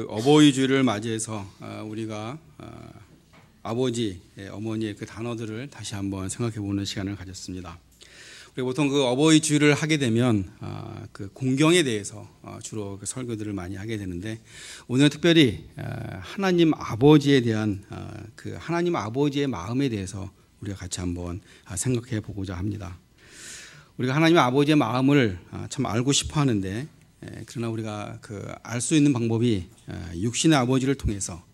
어버이 주일을 맞이해서 우리가 아버지, 어머니의 그 단어들을 다시 한번 생각해보는 시간을 가졌습니다. 우리가 보통 그 어버이 주일을 하게 되면 그 공경에 대해서 주로 그 설교들을 많이 하게 되는데, 오늘은 특별히 하나님 아버지에 대한 그 하나님 아버지의 마음에 대해서 우리가 같이 한번 생각해 보고자 합니다. 우리가 하나님 아버지의 마음을 참 알고 싶어 하는데, 그러나 우리가 그 알 수 있는 방법이 육신의 아버지를 통해서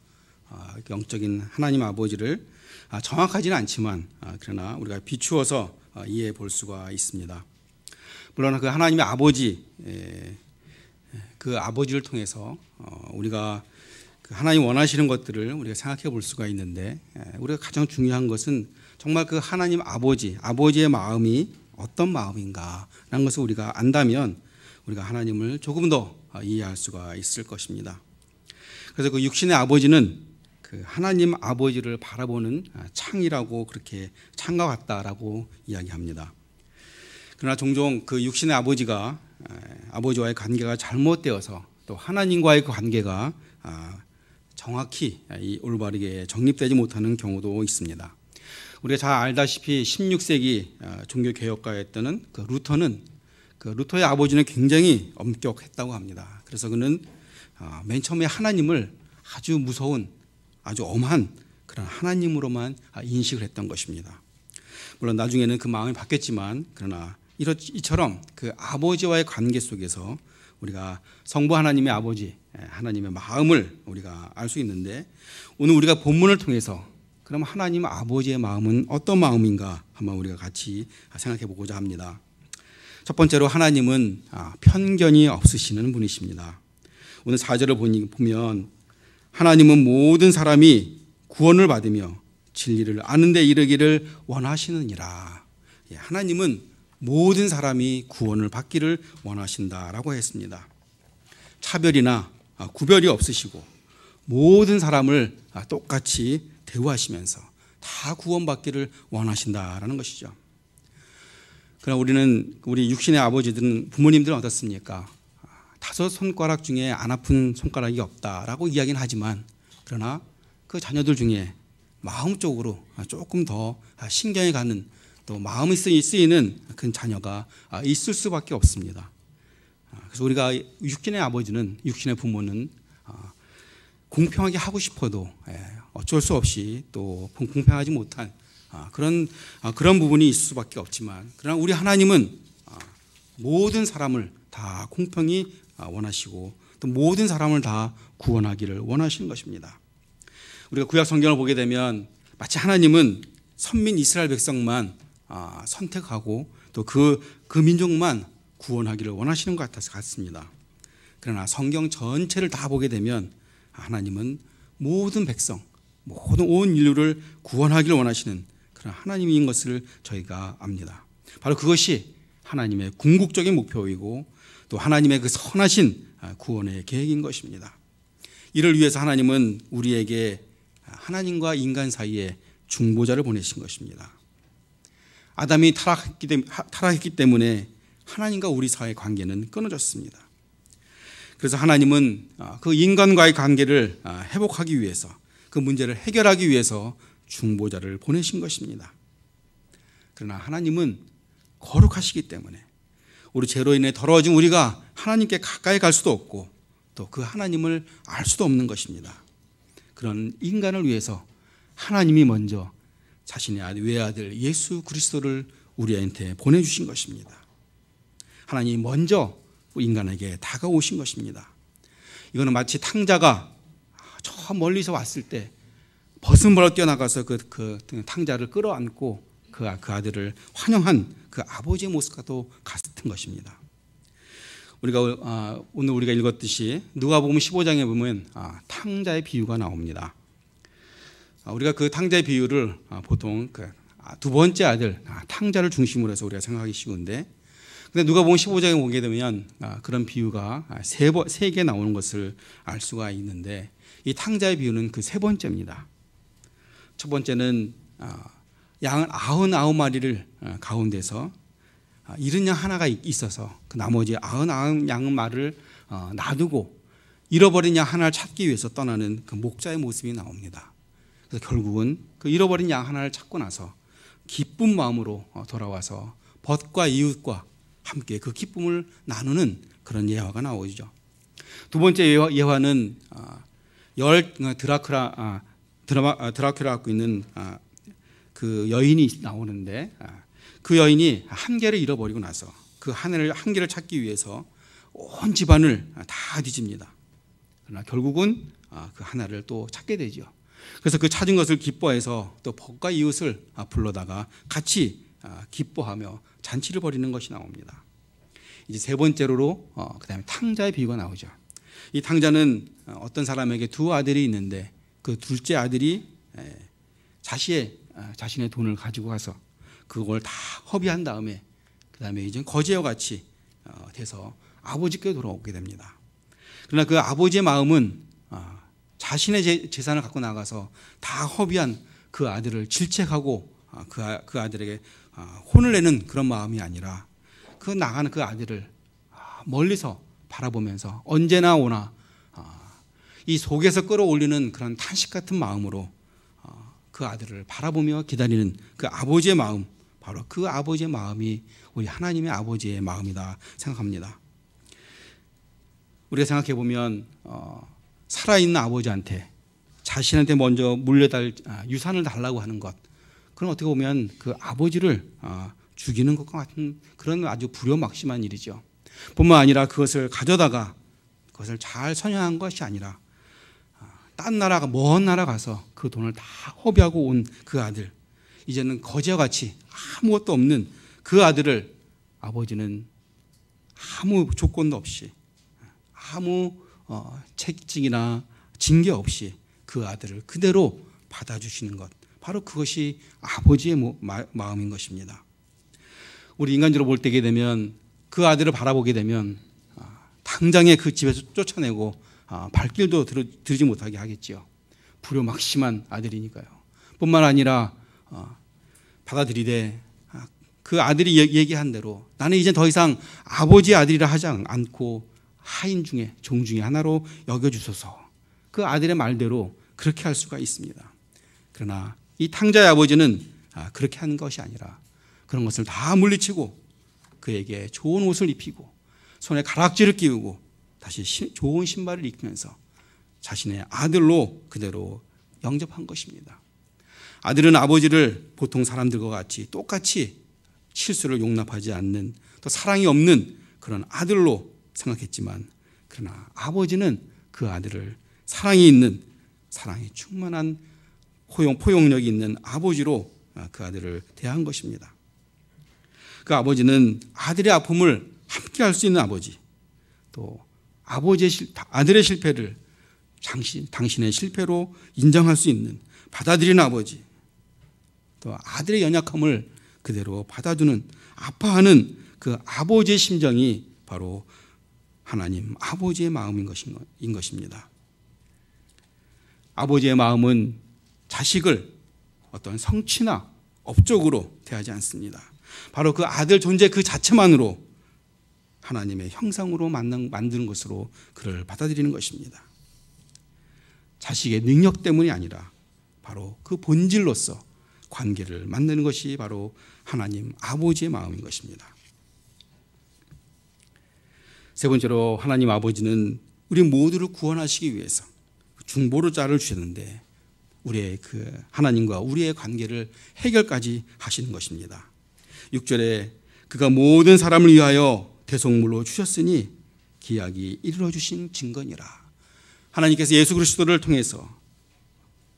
영적인 하나님 아버지를 정확하지는 않지만 그러나 우리가 비추어서 이해해 볼 수가 있습니다. 물론 그 하나님의 아버지, 그 아버지를 통해서 우리가 그 하나님 원하시는 것들을 우리가 생각해 볼 수가 있는데, 우리가 가장 중요한 것은 정말 그 하나님 아버지의 마음이 어떤 마음인가라는 것을 우리가 안다면 우리가 하나님을 조금 더 이해할 수가 있을 것입니다. 그래서 그 육신의 아버지는 그 하나님 아버지를 바라보는 창이라고, 그렇게 창과 같다라고 이야기합니다. 그러나 종종 그 육신의 아버지가 아버지와의 관계가 잘못되어서 또 하나님과의 그 관계가 정확히 올바르게 정립되지 못하는 경우도 있습니다. 우리가 잘 알다시피 16세기 종교개혁가였던 그 루터의 아버지는 굉장히 엄격했다고 합니다. 그래서 그는 맨 처음에 하나님을 아주 무서운, 아주 엄한 그런 하나님으로만 인식을 했던 것입니다. 물론 나중에는 그 마음이 바뀌었지만, 그러나 이처럼 그 아버지와의 관계 속에서 우리가 성부 하나님의 아버지, 하나님의 마음을 우리가 알 수 있는데, 오늘 우리가 본문을 통해서 그럼 하나님 아버지의 마음은 어떤 마음인가 한번 우리가 같이 생각해 보고자 합니다. 첫 번째로, 하나님은 편견이 없으시는 분이십니다. 오늘 4절을 보면 하나님은 모든 사람이 구원을 받으며 진리를 아는 데 이르기를 원하시느니라. 하나님은 모든 사람이 구원을 받기를 원하신다라고 했습니다. 차별이나 구별이 없으시고 모든 사람을 똑같이 대우하시면서 다 구원받기를 원하신다라는 것이죠. 그러나 우리 육신의 아버지들은, 부모님들은 어떻습니까? 5 손가락 중에 안 아픈 손가락이 없다라고 이야기는 하지만, 그러나 그 자녀들 중에 마음적으로 조금 더 신경이 가는, 또 마음이 쓰이는 그 자녀가 있을 수밖에 없습니다. 그래서 우리가 육신의 아버지는, 육신의 부모는 공평하게 하고 싶어도 어쩔 수 없이 또 공평하지 못한 그런 부분이 있을 수밖에 없지만, 그러나 우리 하나님은 모든 사람을 다 공평히 원하시고 또 모든 사람을 다 구원하기를 원하시는 것입니다. 우리가 구약 성경을 보게 되면 마치 하나님은 선민 이스라엘 백성만 선택하고 또 그 민족만 구원하기를 원하시는 것 같습니다. 그러나 성경 전체를 다 보게 되면 하나님은 모든 백성, 모든 온 인류를 구원하기를 원하시는 그런 하나님인 것을 저희가 압니다. 바로 그것이 하나님의 궁극적인 목표이고 또 하나님의 그 선하신 구원의 계획인 것입니다. 이를 위해서 하나님은 우리에게 하나님과 인간 사이에 중보자를 보내신 것입니다. 아담이 타락했기 때문에 하나님과 우리 사이의 관계는 끊어졌습니다. 그래서 하나님은 그 인간과의 관계를 회복하기 위해서, 그 문제를 해결하기 위해서 중보자를 보내신 것입니다. 그러나 하나님은 거룩하시기 때문에 우리 죄로 인해 더러워진 우리가 하나님께 가까이 갈 수도 없고 또 그 하나님을 알 수도 없는 것입니다. 그런 인간을 위해서 하나님이 먼저 자신의 외아들 예수 그리스도를 우리한테 보내주신 것입니다. 하나님이 먼저 인간에게 다가오신 것입니다. 이거는 마치 탕자가 저 멀리서 왔을 때 버슴벌어 뛰어나가서 그 탕자를 끌어안고 그 아들을 환영한 그 아버지의 모습과도 같은 것입니다. 오늘 우리가 읽었듯이 누가복음 15장에 보면 탕자의 비유가 나옵니다. 우리가 그 탕자의 비유를 보통 그 두 번째 아들 탕자를 중심으로 해서 우리가 생각하기 쉬운데, 근데 누가복음 15장에 보게 되면 그런 비유가 세 개 나오는 것을 알 수가 있는데, 이 탕자의 비유는 그 세 번째입니다. 첫 번째는 양 99마리를 가운데서 잃은 양 하나가 있어서 그 나머지 99 양은 말을 놔두고 잃어버린 양 하나를 찾기 위해서 떠나는 그 목자의 모습이 나옵니다. 그래서 결국은 그 잃어버린 양 하나를 찾고 나서 기쁜 마음으로 돌아와서 벗과 이웃과 함께 그 기쁨을 나누는 그런 예화가 나오죠. 두 번째 예화는 드라큘라 갖고 있는 그 여인이 나오는데, 그 여인이 한 개를 잃어버리고 나서 그 한 개를 찾기 위해서 온 집안을 다 뒤집니다. 그러나 결국은 그 하나를 또 찾게 되죠. 그래서 그 찾은 것을 기뻐해서 또 벗과 이웃을 불러다가 같이 기뻐하며 잔치를 벌이는 것이 나옵니다. 이제 세 번째로 그다음에 탕자의 비유가 나오죠. 이 탕자는 어떤 사람에게 두 아들이 있는데 그 둘째 아들이 자신의 돈을 가지고 가서 그걸 다 허비한 다음에 그다음에 이제 거지와 같이 돼서 아버지께 돌아오게 됩니다. 그러나 그 아버지의 마음은 자신의 재산을 갖고 나가서 다 허비한 그 아들을 질책하고 그 아들에게 혼을 내는 그런 마음이 아니라 그 나가는 그 아들을 멀리서 바라보면서 언제나 오나 이 속에서 끌어올리는 그런 탄식 같은 마음으로 그 아들을 바라보며 기다리는 그 아버지의 마음, 바로 그 아버지의 마음이 우리 하나님의 아버지의 마음이다 생각합니다. 우리가 생각해 보면 살아있는 아버지한테 자신한테 먼저 유산을 달라고 하는 것, 그건 어떻게 보면 그 아버지를 죽이는 것과 같은 그런 아주 불효막심한 일이죠. 뿐만 아니라 그것을 가져다가 그것을 잘 선양한 것이 아니라 딴 나라가 먼 나라 가서 그 돈을 다 허비하고 온 그 아들, 이제는 거지와 같이 아무것도 없는 그 아들을 아버지는 아무 조건도 없이 아무 책징이나 징계 없이 그 아들을 그대로 받아주시는 것, 바로 그것이 아버지의 마음인 것입니다. 우리 인간적으로 볼 때게 되면 그 아들을 바라보게 되면 당장에 그 집에서 쫓아내고 발길도 들지 못하게 하겠지요. 불효막심한 아들이니까요. 뿐만 아니라 받아들이되 그 아들이 얘기한 대로 나는 이제 더 이상 아버지의 아들이라 하지 않고 하인 중에 종 중에 하나로 여겨주소서, 그 아들의 말대로 그렇게 할 수가 있습니다. 그러나 이 탕자의 아버지는 그렇게 하는 것이 아니라 그런 것을 다 물리치고 그에게 좋은 옷을 입히고 손에 가락지를 끼우고 다시 좋은 신발을 입히면서 자신의 아들로 그대로 영접한 것입니다. 아들은 아버지를 보통 사람들과 같이 똑같이 실수를 용납하지 않는, 또 사랑이 없는 그런 아들로 생각했지만, 그러나 아버지는 그 아들을 사랑이 있는, 사랑이 충만한 포용력이 있는 아버지로 그 아들을 대한 것입니다. 그 아버지는 아들의 아픔을 함께 할 수 있는 아버지, 또 아들의 실패를 당신의 실패로 인정할 수 있는, 받아들이는 아버지, 또 아들의 연약함을 그대로 받아주는, 아파하는 그 아버지의 심정이 바로 하나님 아버지의 마음인 것입니다. 아버지의 마음은 자식을 어떤 성취나 업적으로 대하지 않습니다. 바로 그 아들 존재 그 자체만으로 하나님의 형상으로 만드는 것으로 그를 받아들이는 것입니다. 자식의 능력 때문이 아니라 바로 그 본질로서 관계를 만드는 것이 바로 하나님 아버지의 마음인 것입니다. 세 번째로 하나님 아버지는 우리 모두를 구원하시기 위해서 중보자를 주셨는데 우리의 그 하나님과 우리의 관계를 해결까지 하시는 것입니다. 6절에 그가 모든 사람을 위하여 대속물로 주셨으니 기약이 이르러 주신 증거니라. 하나님께서 예수 그리스도를 통해서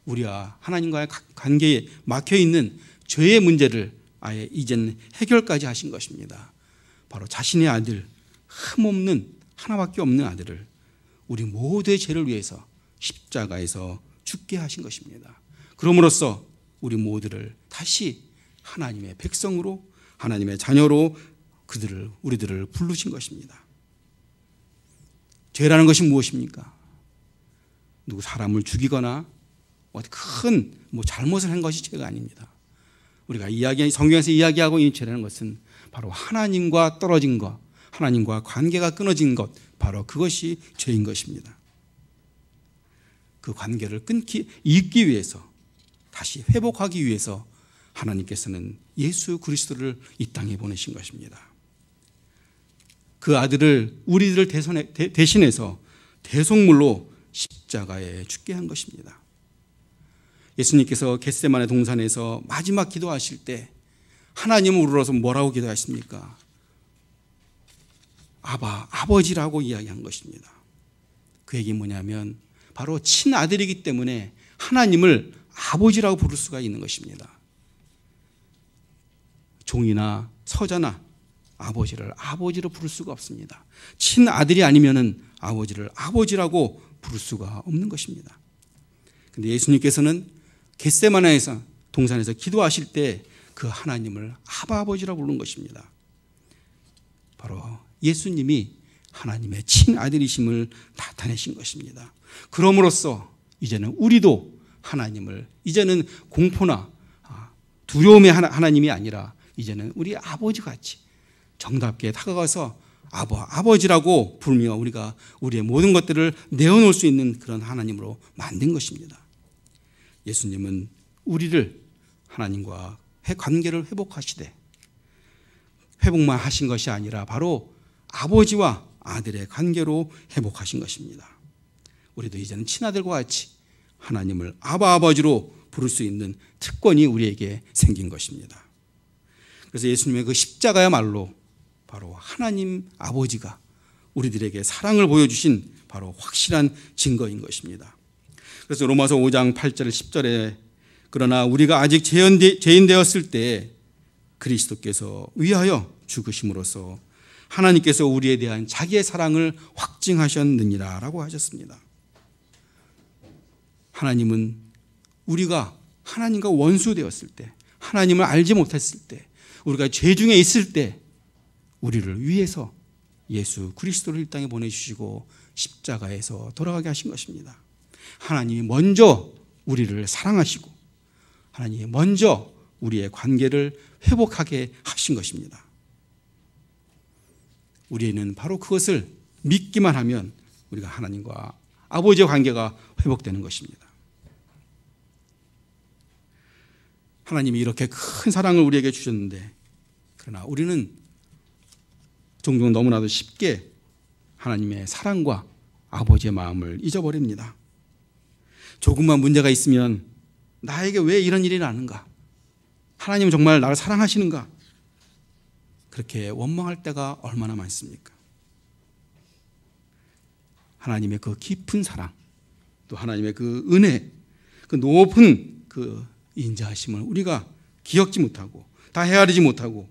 우리와 하나님과의 관계에 막혀있는 죄의 문제를 아예 이젠 해결까지 하신 것입니다. 바로 자신의 아들, 흠없는 하나밖에 없는 아들을 우리 모두의 죄를 위해서 십자가에서 죽게 하신 것입니다. 그럼으로써 우리 모두를 다시 하나님의 백성으로, 하나님의 자녀로 우리들을 부르신 것입니다. 죄라는 것이 무엇입니까? 누구 사람을 죽이거나 어디 큰 잘못을 한 것이 죄가 아닙니다. 우리가 성경에서 이야기하고 있는 죄라는 것은 바로 하나님과 떨어진 것, 하나님과 관계가 끊어진 것, 바로 그것이 죄인 것입니다. 그 관계를 잇기 위해서, 다시 회복하기 위해서 하나님께서는 예수 그리스도를 이 땅에 보내신 것입니다. 그 아들을 우리들을 대신해서 대속물로 십자가에 죽게 한 것입니다. 예수님께서 겟세마네 동산에서 마지막 기도하실 때 하나님을 우러러서 뭐라고 기도하십니까? 아버지라고 이야기한 것입니다. 그 얘기 뭐냐면 바로 친아들이기 때문에 하나님을 아버지라고 부를 수가 있는 것입니다. 종이나 서자나 아버지를 아버지로 부를 수가 없습니다. 친아들이 아니면은 아버지를 아버지라고 부를 수가 없는 것입니다. 근데 예수님께서는 겟세마네에서 동산에서 기도하실 때 그 하나님을 아버지라고 부르는 것입니다. 바로 예수님이 하나님의 친아들이심을 나타내신 것입니다. 그럼으로써 이제는 우리도 하나님을, 이제는 공포나 두려움의 하나님이 아니라 이제는 우리 아버지같이 정답게 다가가서 아버지라고 부르며 우리가 우리의 모든 것들을 내어놓을 수 있는 그런 하나님으로 만든 것입니다. 예수님은 우리를 하나님과 관계를 회복하시되, 회복만 하신 것이 아니라 바로 아버지와 아들의 관계로 회복하신 것입니다. 우리도 이제는 친아들과 같이 하나님을 아버지로 부를 수 있는 특권이 우리에게 생긴 것입니다. 그래서 예수님의 그 십자가야말로 바로 하나님 아버지가 우리들에게 사랑을 보여주신 바로 확실한 증거인 것입니다. 그래서 로마서 5장 8절 10절에 그러나 우리가 아직 죄인 되었을 때 그리스도께서 위하여 죽으심으로써 하나님께서 우리에 대한 자기의 사랑을 확증하셨느니라 라고 하셨습니다. 하나님은 우리가 하나님과 원수되었을 때, 하나님을 알지 못했을 때, 우리가 죄 중에 있을 때 우리를 위해서 예수 그리스도를 이 땅에 보내주시고 십자가에서 돌아가게 하신 것입니다. 하나님이 먼저 우리를 사랑하시고 하나님이 먼저 우리의 관계를 회복하게 하신 것입니다. 우리는 바로 그것을 믿기만 하면 우리가 하나님과 아버지의 관계가 회복되는 것입니다. 하나님이 이렇게 큰 사랑을 우리에게 주셨는데, 그러나 우리는 종종 너무나도 쉽게 하나님의 사랑과 아버지의 마음을 잊어버립니다. 조금만 문제가 있으면 나에게 왜 이런 일이 나는가? 하나님은 정말 나를 사랑하시는가? 그렇게 원망할 때가 얼마나 많습니까? 하나님의 그 깊은 사랑, 또 하나님의 그 은혜, 그 높은 그 인자하심을 우리가 기억지 못하고 다 헤아리지 못하고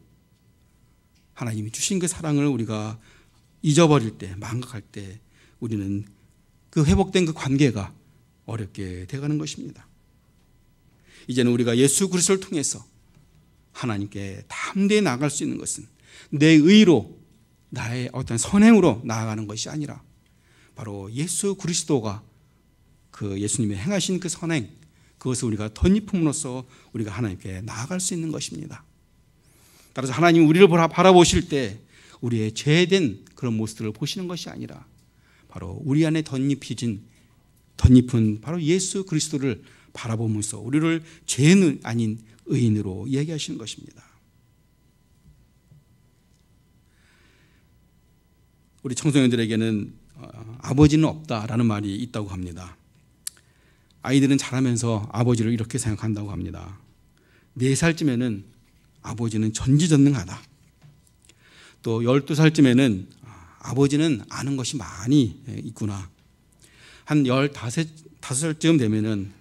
하나님이 주신 그 사랑을 우리가 잊어버릴 때, 망각할 때 우리는 그 회복된 그 관계가 어렵게 돼가는 것입니다. 이제는 우리가 예수 그리스도를 통해서 하나님께 담대히 나아갈 수 있는 것은 내 의로, 나의 어떤 선행으로 나아가는 것이 아니라 바로 예수 그리스도가 그 예수님이 행하신 그 선행, 그것을 우리가 덧입음으로써 우리가 하나님께 나아갈 수 있는 것입니다. 따라서 하나님이 우리를 바라보실 때 우리의 죄된 그런 모습들을 보시는 것이 아니라 바로 우리 안에 덧입은 바로 예수 그리스도를 바라보면서 우리를 죄는 아닌 의인으로 이야기하시는 것입니다. 우리 청소년들에게는 아버지는 없다라는 말이 있다고 합니다. 아이들은 자라면서 아버지를 이렇게 생각한다고 합니다. 4살쯤에는 아버지는 전지전능하다. 또 12살쯤에는 아버지는 아는 것이 많이 있구나. 한 15살쯤 되면은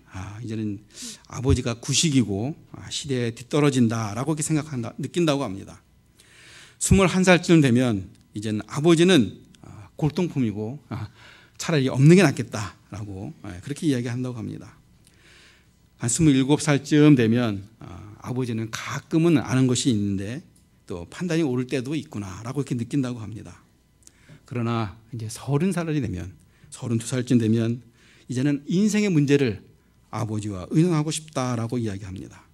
이제는 아버지가 구식이고 시대에 뒤떨어진다라고 이렇게 느낀다고 합니다. 21살쯤 되면 이제는 아버지는 골동품이고 차라리 없는 게 낫겠다라고 그렇게 이야기한다고 합니다. 한 27살쯤 되면 아버지는 가끔은 아는 것이 있는데 또 판단이 옳을 때도 있구나라고 이렇게 느낀다고 합니다. 그러나 이제 30살이 되면 32살쯤 되면 이제는 인생의 문제를 아버지와 의논하고 싶다라고 이야기합니다.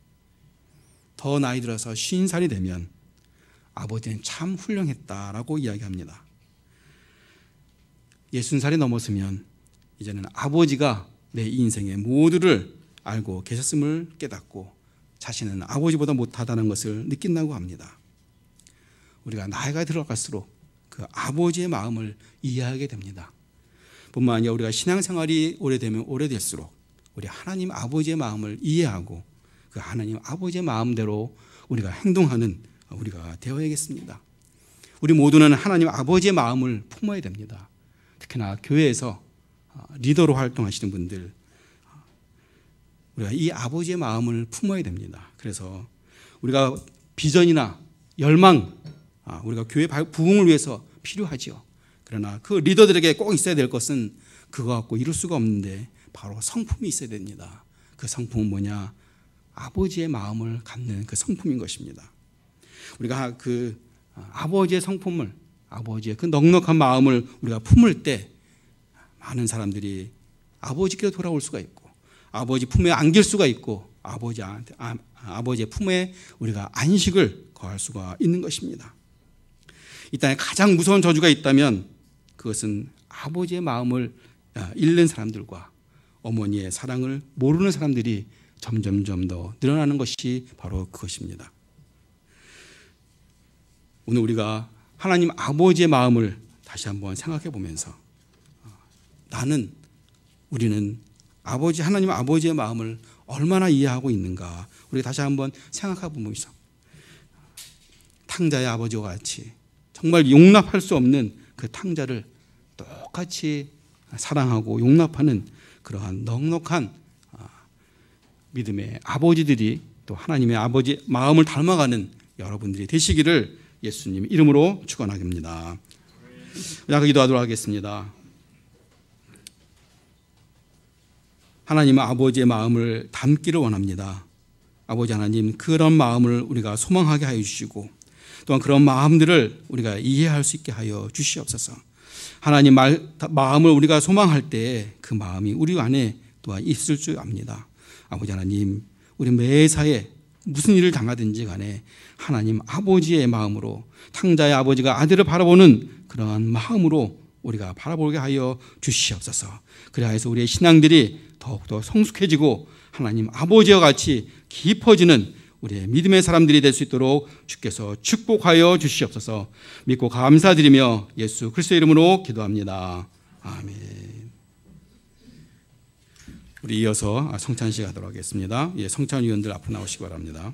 더 나이 들어서 50살이 되면 아버지는 참 훌륭했다라고 이야기합니다. 60살이 넘었으면 이제는 아버지가 내 인생의 모두를 알고 계셨음을 깨닫고 자신은 아버지보다 못하다는 것을 느낀다고 합니다. 우리가 나이가 들어갈수록 그 아버지의 마음을 이해하게 됩니다. 뿐만 아니라 우리가 신앙생활이 오래되면 오래될수록 우리 하나님 아버지의 마음을 이해하고 그 하나님 아버지의 마음대로 우리가 행동하는 우리가 되어야겠습니다. 우리 모두는 하나님 아버지의 마음을 품어야 됩니다. 특히나 교회에서 리더로 활동하시는 분들, 우리가 이 아버지의 마음을 품어야 됩니다. 그래서 우리가 비전이나 열망, 우리가 교회 부흥을 위해서 필요하지요. 그러나 그 리더들에게 꼭 있어야 될 것은 그거 갖고 이룰 수가 없는데 바로 성품이 있어야 됩니다. 그 성품은 뭐냐? 아버지의 마음을 갖는 그 성품인 것입니다. 우리가 그 아버지의 성품을, 아버지의 그 넉넉한 마음을 우리가 품을 때 많은 사람들이 아버지께로 돌아올 수가 있고 아버지 품에 안길 수가 있고 아버지의 품에 우리가 안식을 거할 수가 있는 것입니다. 이 땅에 가장 무서운 저주가 있다면 그것은 아버지의 마음을 잃는 사람들과 어머니의 사랑을 모르는 사람들이 점점점 더 늘어나는 것이 바로 그것입니다. 오늘 우리가 하나님 아버지의 마음을 다시 한번 생각해 보면서 우리는 하나님 아버지의 마음을 얼마나 이해하고 있는가 우리가 다시 한번 생각해 보면서 탕자의 아버지와 같이 정말 용납할 수 없는 그 탕자를 똑같이 사랑하고 용납하는 그러한 넉넉한 믿음의 아버지들이 또 하나님의 아버지 마음을 닮아가는 여러분들이 되시기를 예수님 이름으로 축원합니다. 기도하도록 하겠습니다. 하나님 아버지의 마음을 닮기를 원합니다. 아버지 하나님, 그런 마음을 우리가 소망하게 하여 주시고 또한 그런 마음들을 우리가 이해할 수 있게 하여 주시옵소서. 하나님 마음을 우리가 소망할 때 그 마음이 우리 안에 또한 있을 줄 압니다. 아버지 하나님, 우리 매사에 무슨 일을 당하든지 간에 하나님 아버지의 마음으로, 탕자의 아버지가 아들을 바라보는 그러한 마음으로 우리가 바라보게 하여 주시옵소서. 그래야 해서 우리의 신앙들이 더욱더 성숙해지고 하나님 아버지와 같이 깊어지는 우리의 믿음의 사람들이 될 수 있도록 주께서 축복하여 주시옵소서. 믿고 감사드리며 예수 그리스도의 이름으로 기도합니다. 아멘. 우리 이어서 성찬식 하도록 하겠습니다. 성찬위원들 앞으로 나오시기 바랍니다.